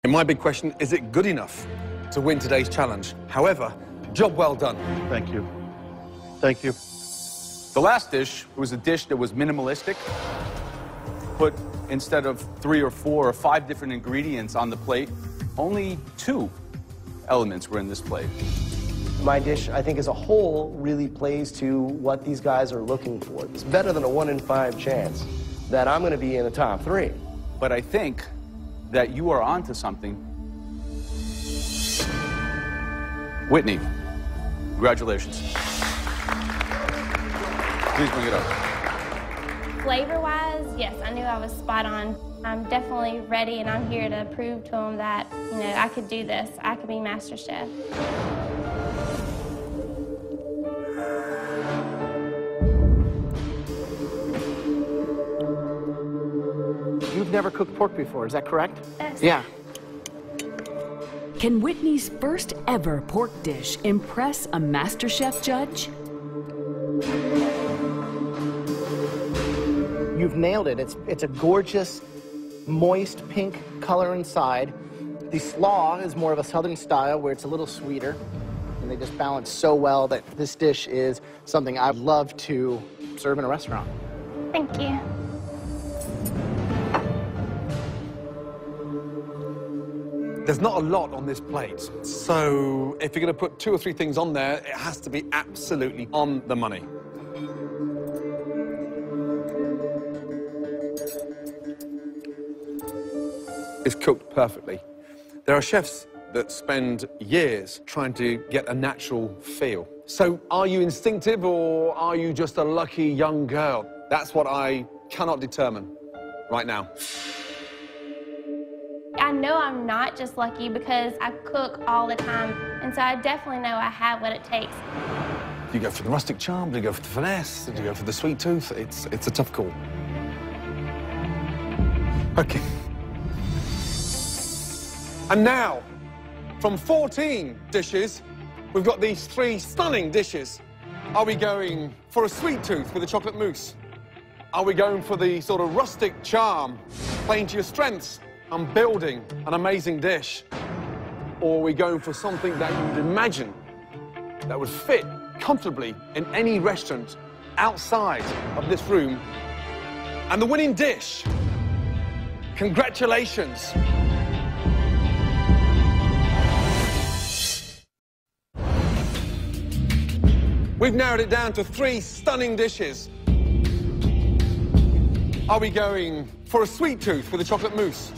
And my big question, is it good enough to win today's challenge? However, job well done. Thank you. Thank you. The last dish was a dish that was minimalistic. Put, instead of 3 or 4 or 5 different ingredients on the plate, only 2 elements were in this plate. My dish, I think, as a whole, really plays to what these guys are looking for. It's better than a 1 in 5 chance that I'm going to be in the top 3. But I think that you are onto something. Whitney, congratulations. Please bring it up. Flavor-wise, yes, I knew I was spot on. I'm definitely ready, and I'm here to prove to them that, you know, I could do this. I could be MasterChef. You've never cooked pork before, is that correct? Yes. Yeah. Can Whitney's first ever pork dish impress a MasterChef judge? You've nailed it. It's a gorgeous, moist pink color inside. The slaw is more of a southern style where it's a little sweeter. And they just balance so well that this dish is something I'd love to serve in a restaurant. Thank you. There's not a lot on this plate, so if you're going to put 2 or 3 things on there, it has to be absolutely on the money. It's cooked perfectly. There are chefs that spend years trying to get a natural feel. So are you instinctive or are you just a lucky young girl? That's what I cannot determine right now. I know I'm not just lucky because I cook all the time, and so I definitely know I have what it takes. Do you go for the rustic charm? Do you go for the finesse? Do you go for the sweet tooth? It's a tough call. Okay. And now, from 14 dishes, we've got these 3 stunning dishes. Are we going for a sweet tooth with a chocolate mousse? Are we going for the sort of rustic charm, playing to your strengths and building an amazing dish? Or are we going for something that you'd imagine that would fit comfortably in any restaurant outside of this room? And the winning dish, congratulations. We've narrowed it down to 3 stunning dishes. Are we going for a sweet tooth with a chocolate mousse?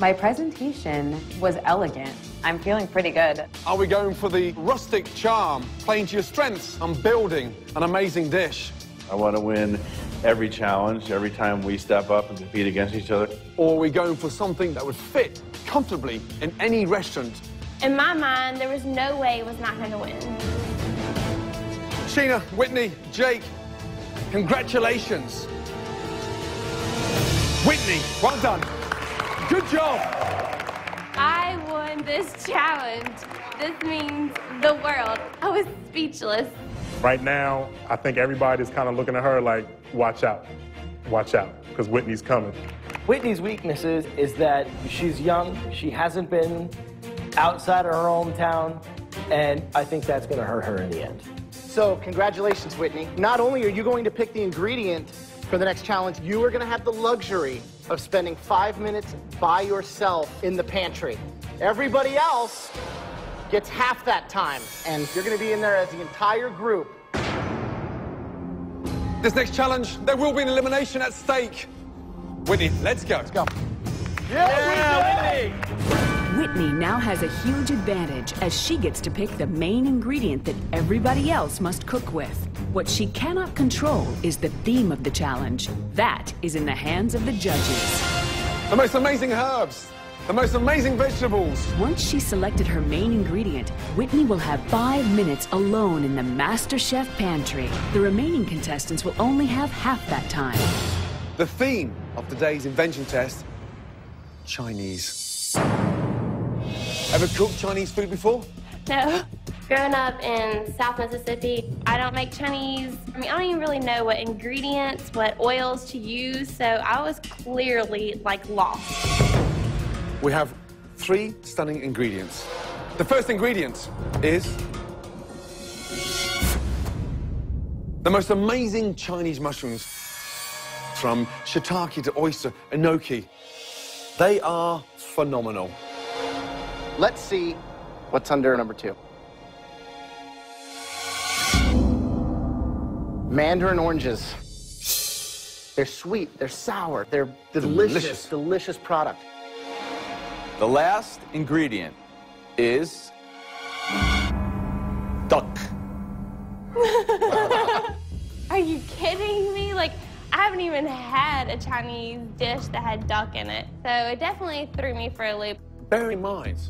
My presentation was elegant. I'm feeling pretty good. Are we going for the rustic charm, playing to your strengths and building an amazing dish? I want to win every challenge, every time we step up and compete against each other. Or are we going for something that would fit comfortably in any restaurant? In my mind, there was no way it was not going to win. Sheena, Whitney, Jake, congratulations. Whitney, well done. Good job. I won this challenge. This means the world. I was speechless. Right now, I think everybody's kind of looking at her like, watch out, because Whitney's coming. Whitney's weaknesses is that she's young, she hasn't been outside of her hometown, and I think that's going to hurt her in the end. So, congratulations, Whitney. Not only are you going to pick the ingredient for the next challenge, you are going to have the luxury of spending 5 minutes by yourself in the pantry. Everybody else gets half that time, and you're going to be in there as the entire group. This next challenge, there will be an elimination at stake. Whitney, let's go. Let's go. Yeah, Whitney! Whitney now has a huge advantage as she gets to pick the main ingredient that everybody else must cook with. What she cannot control is the theme of the challenge. That is in the hands of the judges. The most amazing herbs, the most amazing vegetables. Once she's selected her main ingredient, Whitney will have 5 minutes alone in the MasterChef pantry. The remaining contestants will only have half that time. The theme of today's invention test, Chinese. Ever cooked Chinese food before? No. Growing up in South Mississippi, I don't make Chinese. I don't even really know what ingredients, what oils to use, so I was clearly, like, lost. We have 3 stunning ingredients. The first ingredient is the most amazing Chinese mushrooms, from shiitake to oyster, enoki. They are phenomenal. Let's see what's under number 2. Mandarin oranges. They're sweet, they're sour, they're delicious, delicious product. The last ingredient is duck. Are you kidding me? Like, I haven't even had a Chinese dish that had duck in it. So it definitely threw me for a loop. Bear in mind,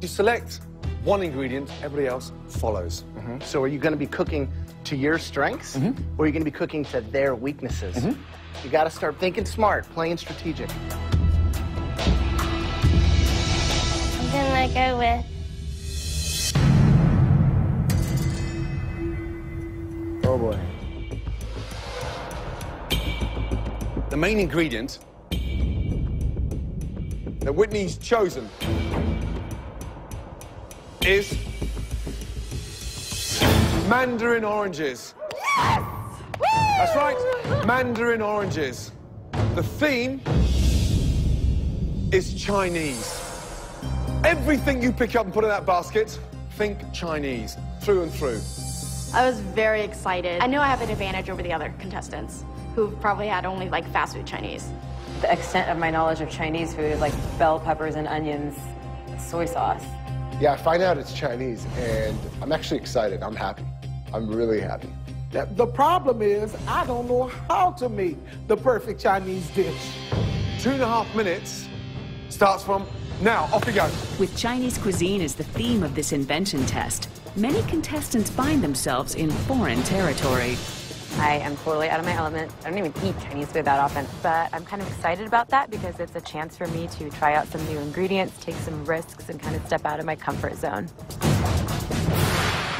you select one ingredient, everybody else follows. So are you going to be cooking to your strengths, or are you going to be cooking to their weaknesses? You got to start thinking smart, playing strategic. I'm gonna go with Oh boy. The main ingredient that Whitney's chosen is mandarin oranges. yes! That's right, mandarin oranges. The theme is Chinese. Everything you pick up and put in that basket, think Chinese, through and through. I was very excited. I know I have an advantage over the other contestants who probably had only like fast food Chinese. The extent of my knowledge of Chinese food, like bell peppers and onions, soy sauce. Yeah, I find out it's Chinese, and I'm actually excited. I'm happy. I'm really happy. The problem is I don't know how to make the perfect Chinese dish. 2.5 minutes starts from now. Off we go. With Chinese cuisine as the theme of this invention test, many contestants find themselves in foreign territory. I am totally out of my element. I don't even eat Chinese food that often, but I'm kind of excited about that because it's a chance for me to try out some new ingredients, take some risks, and kind of step out of my comfort zone.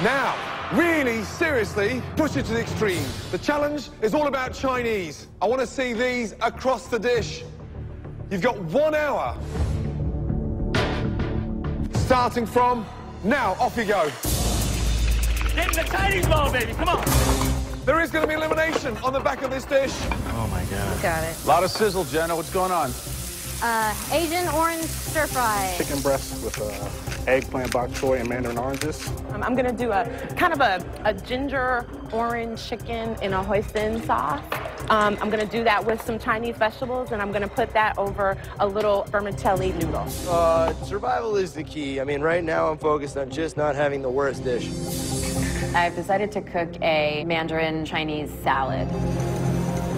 Now, really seriously, push it to the extreme. The challenge is all about Chinese. I want to see these across the dish. You've got 1 hour. Starting from now. Off you go. Get in the Chinese mode, baby, come on. There is going to be elimination on the back of this dish. Oh, my God. Got it. A lot of sizzle, Jenna. What's going on? Asian orange stir fry. Chicken breast with eggplant, bok choy, and mandarin oranges. I'm gonna do a kind of a ginger orange chicken in a hoisin sauce. I'm gonna do that with some Chinese vegetables, and I'm gonna put that over a little vermicelli noodle. Survival is the key. I mean, right now I'm focused on just not having the worst dish. I've decided to cook a Mandarin Chinese salad.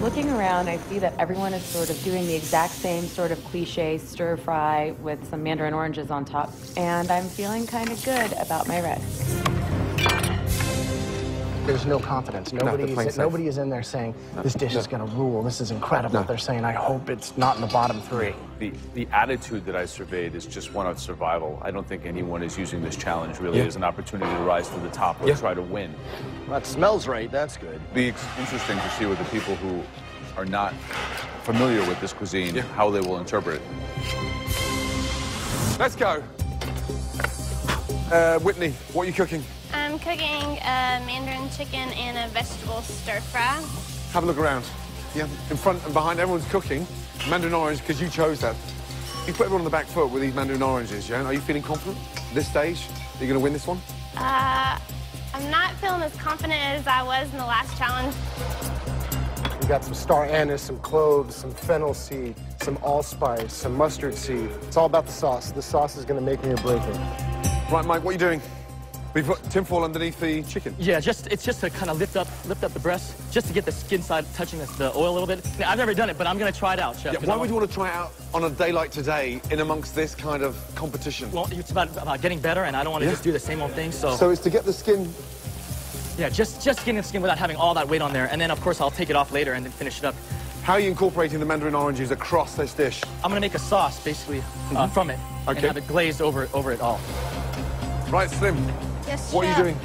Looking around, I see that everyone is sort of doing the exact same sort of cliche stir fry with some mandarin oranges on top, and I'm feeling kind of good about my risk. There's no confidence. Nobody is in there saying, this dish is going to rule. This is incredible. They're saying, I hope it's not in the bottom 3. The attitude that I surveyed is just one of survival. I don't think anyone is using this challenge really as an opportunity to rise to the top or try to win. That smells right. That's good. Be interesting to see with the people who are not familiar with this cuisine, how they will interpret it. Let's go. Whitney, what are you cooking? I'm cooking a mandarin chicken and a vegetable stir fry. Have a look around. Yeah, in front and behind, everyone's cooking. Mandarin orange, because you chose that. You put everyone on the back foot with these mandarin oranges, Jan. Are you feeling confident at this stage? Are you going to win this one? I'm not feeling as confident as I was in the last challenge. We got some star anise, some cloves, some fennel seed, some allspice, some mustard seed. It's all about the sauce. The sauce is going to make me or break me. Right, Mike, what are you doing? We've got tinfoil underneath the chicken. Yeah, it's just to kind of lift up the breast, just to get the skin side touching the oil a little bit. Now, I've never done it, but I'm going to try it out, Chef. Yeah, why would you want to try it out on a day like today in amongst this kind of competition? Well, it's about getting better, and I don't want to just do the same old thing, so... So it's to get the skin... Yeah, just getting the skin without having all that weight on there, and then, of course, I'll take it off later and then finish it up. How are you incorporating the mandarin oranges across this dish? I'm going to make a sauce, basically, from it, and have it glazed over it all. Right, Slim. Yes, what are you doing?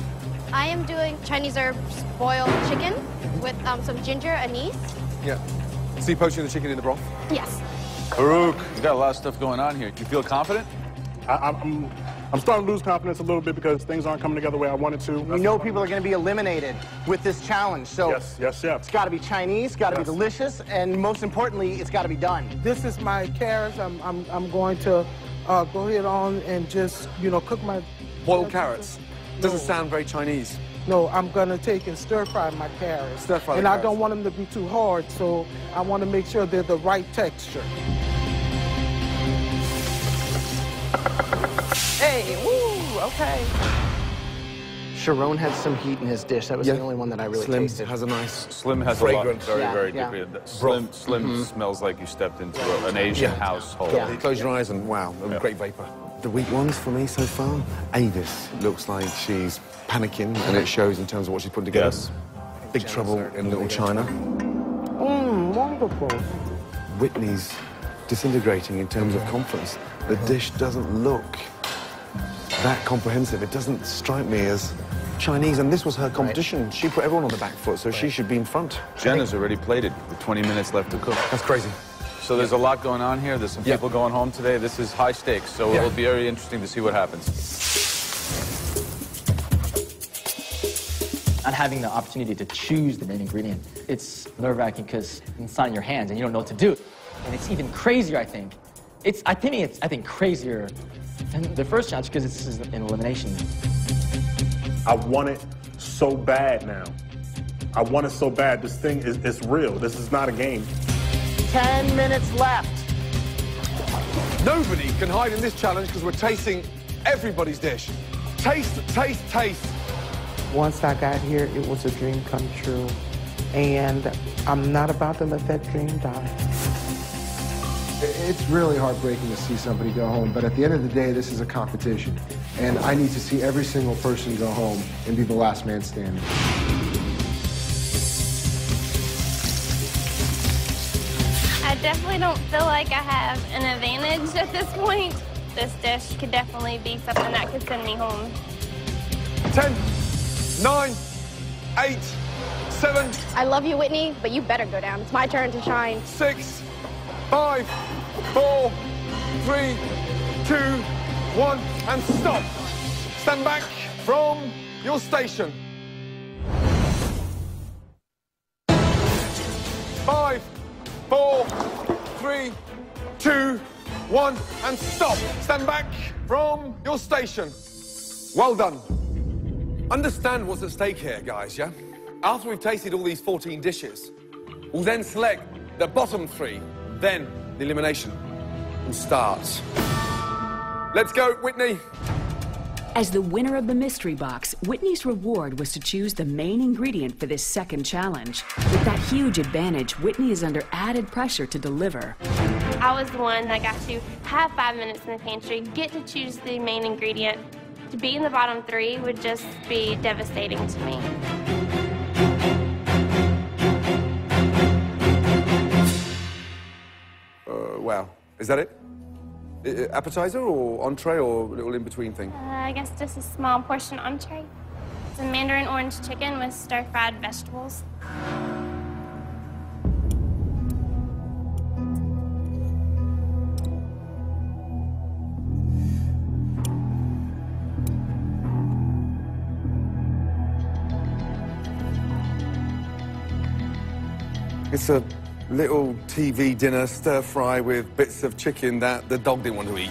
I am doing Chinese herbs boiled chicken with some ginger, anise. Yeah. So you're poaching the chicken in the broth? Yes. Farouk, you got a lot of stuff going on here. You feel confident? I'm starting to lose confidence a little bit because things aren't coming together the way I wanted to. We know people are going to be eliminated with this challenge, so yes, chef. It's got to be Chinese, got to be delicious, and most importantly, it's got to be done. This is my carrots. I'm going to go ahead on and just, you know, cook my... Boiled carrots? Doesn't sound very Chinese. No, I'm going to take and stir-fry my carrots. Stir-fry the And I carrots. don't want them to be too hard, so I want to make sure they're the right texture. Hey, woo, okay. Sharon had some heat in his dish. That was the only one that I really Slim tasted. has a nice Slim has fragrance. a lot, very Yeah. degree. Slim smells like you stepped into an Asian household. Yeah. Close your eyes and wow, great vapor. The weak ones for me so far, Avis looks like she's panicking, and it shows in terms of what she's putting together. Yes. Big trouble in Little China. Wonderful. Whitney's disintegrating in terms of confidence. The dish doesn't look that comprehensive. It doesn't strike me as Chinese, and this was her competition. She put everyone on the back foot, so she should be in front. Jen has already plated with 20 minutes left to cook. That's crazy. So there's a lot going on here. There's some people going home today. This is high stakes, so it'll be very interesting to see what happens. Not having the opportunity to choose the main ingredient, it's nerve-wracking because it's not in your hands and you don't know what to do. And it's even crazier, I think. I think crazier than the first challenge because this is an elimination. I want it so bad now. I want it so bad. This thing it's real. This is not a game. 10 minutes left. Nobody can hide in this challenge because we're tasting everybody's dish. Taste, taste, taste. Once I got here, it was a dream come true. And I'm not about to let that dream die. It's really heartbreaking to see somebody go home, but at the end of the day, this is a competition. And I need to see every single person go home and be the last man standing. I definitely don't feel like I have an advantage at this point. This dish could definitely be something that could send me home. 10, 9, 8, 7. I love you, Whitney, but you better go down. It's my turn to shine. 6, 5, 4, 3, 2, 1, and stop. Stand back from your station. 5, 4, 3, 2, 1, and stop. Stand back from your station. Well done. Understand what's at stake here, guys, yeah? After we've tasted all these 14 dishes, we'll then select the bottom 3, then the elimination will start. Let's go, Whitney. As the winner of the mystery box, Whitney's reward was to choose the main ingredient for this second challenge. With that huge advantage, Whitney is under added pressure to deliver. I was the one that got to have 5 minutes in the pantry, get to choose the main ingredient. To be in the bottom 3 would just be devastating to me. Wow. Is that it? Appetizer or entree or a little in-between thing? I guess just a small portion entree. It's a mandarin orange chicken with stir-fried vegetables. It's a little TV dinner stir-fry with bits of chicken that the dog didn't want to eat.